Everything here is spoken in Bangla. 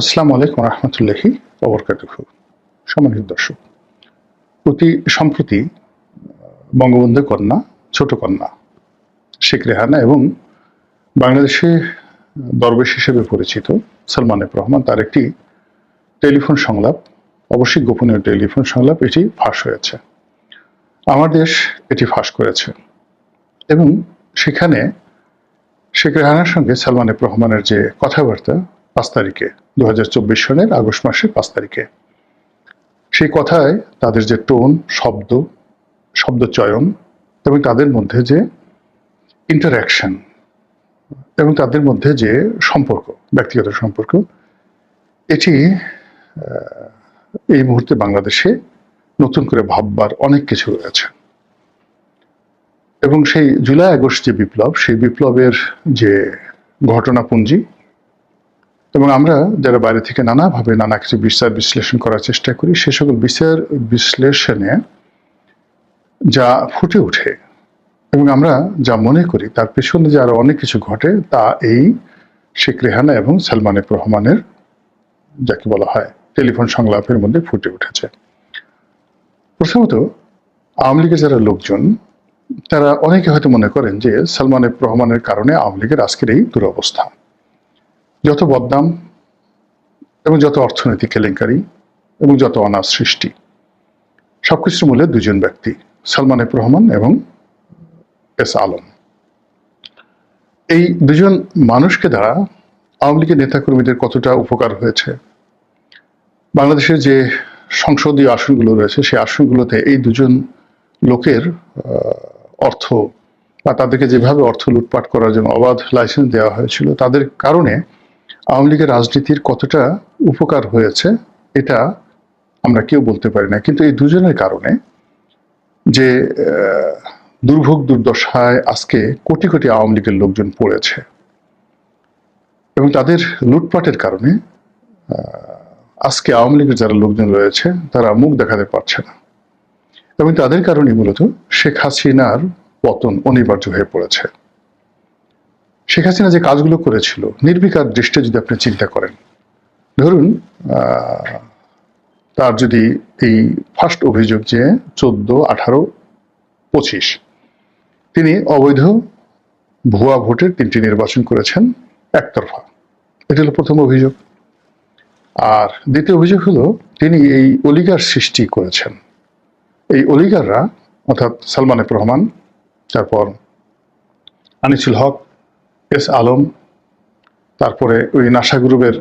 আসসালামু আলাইকুম রহমতুল্লাহি ওবরকাতুহু। সম্মানিত দর্শক, অতি সম্প্রতি বঙ্গবন্ধু কন্যা, ছোট কন্যা শেখ রেহানা এবং বাংলাদেশে দরবেশ হিসেবে পরিচিত সালমান এফ রহমান তার একটি টেলিফোন সংলাপ, অবশ্যই গোপনীয় টেলিফোন সংলাপ, এটি ফাঁস হয়েছে। আমার দেশ এটি ফাঁস করেছে এবং সেখানে শেখ রেহানার সঙ্গে সালমান এফ রহমানের যে কথাবার্তা 5 তারিখে 2024 সনের আগস্ট মাসের 5 তারিখে, সেই কথায় তাদের যে টোন, শব্দচয়ন এবং তাদের মধ্যে যে ইন্টারঅ্যাকশন এবং তাদের মধ্যে যে সম্পর্ক, ব্যক্তিগত সম্পর্ক, এটি এই মুহূর্তে বাংলাদেশে নতুন করে ভাববার অনেক কিছু রয়েছে। এবং সেই জুলাই আগস্ট যে বিপ্লব, সেই বিপ্লবের যে ঘটনাপুঞ্জি, এবং আমরা যারা বাইরে থেকে নানাভাবে নানা কিছু বিচার বিশ্লেষণ করার চেষ্টা করি, সে সকল বিচার বিশ্লেষণে যা ফুটে ওঠে এবং আমরা যা মনে করি তার পেছনে যে আরো অনেক কিছু ঘটে, তা এই শেখ রেহানা এবং সালমান এফ রহমানের, যাকে বলা হয় টেলিফোন সংলাপের মধ্যে ফুটে উঠেছে। প্রথমত, আওয়ামী লীগের যারা লোকজন, তারা অনেকে হয়তো মনে করেন যে সালমান এফ রহমানের কারণে আওয়ামী লীগের আজকের এই দুরবস্থা, যত বদনাম এবং যত অর্থনৈতিক কেলেঙ্কারি এবং যত অনার সৃষ্টি, সবকিছুর মূলে দুজন ব্যক্তি, সালমান এফ রহমান এবং এস আলম। এই দুজন মানুষকে দ্বারা আওয়ামী লীগের নেতাকর্মীদের কতটা উপকার হয়েছে, বাংলাদেশের যে সংসদীয় আসনগুলো রয়েছে সেই আসনগুলোতে এই দুজন লোকের অর্থ বা তাদেরকে যেভাবে অর্থ লুটপাট করার জন্য অবাধ লাইসেন্স দেওয়া হয়েছিল, তাদের কারণে আওয়ামী লীগের রাজনীতির কতটা উপকার হয়েছে, এটা আমরা কেউ বলতে পারি না। কিন্তু এই দুজনের কারণে যে দুর্ভোগ দুর্দশায় আজকে কোটি কোটি আওয়ামী লীগের লোকজন পড়েছে এবং তাদের লুটপাটের কারণে আজকে আওয়ামী লীগের যারা লোকজন রয়েছে তারা মুখ দেখাতে পারছে না এবং তাদের কারণে মূলত শেখ হাসিনার পতন অনিবার্য হয়ে পড়েছে। শেখ হাসিনা যে কাজগুলো করেছিল, নির্বিকার দৃষ্টি যদি আপনি চিন্তা করেন, ধরুন তার যদি এই ফার্স্ট অভিযোগ যে 14, 18, 25 তিনি অবৈধ ভুয়া ভোটের 3টি নির্বাচন করেছেন একতরফা, এটা হলো প্রথম অভিযোগ। আর দ্বিতীয় অভিযোগ হলো তিনি এই অলিগার সৃষ্টি করেছেন। এই অলিগাররা অর্থাৎ সালমান এফ রহমান, তারপর আনিসুল হক, এস আলম, তারপরে ওই নাসা গ্রুপের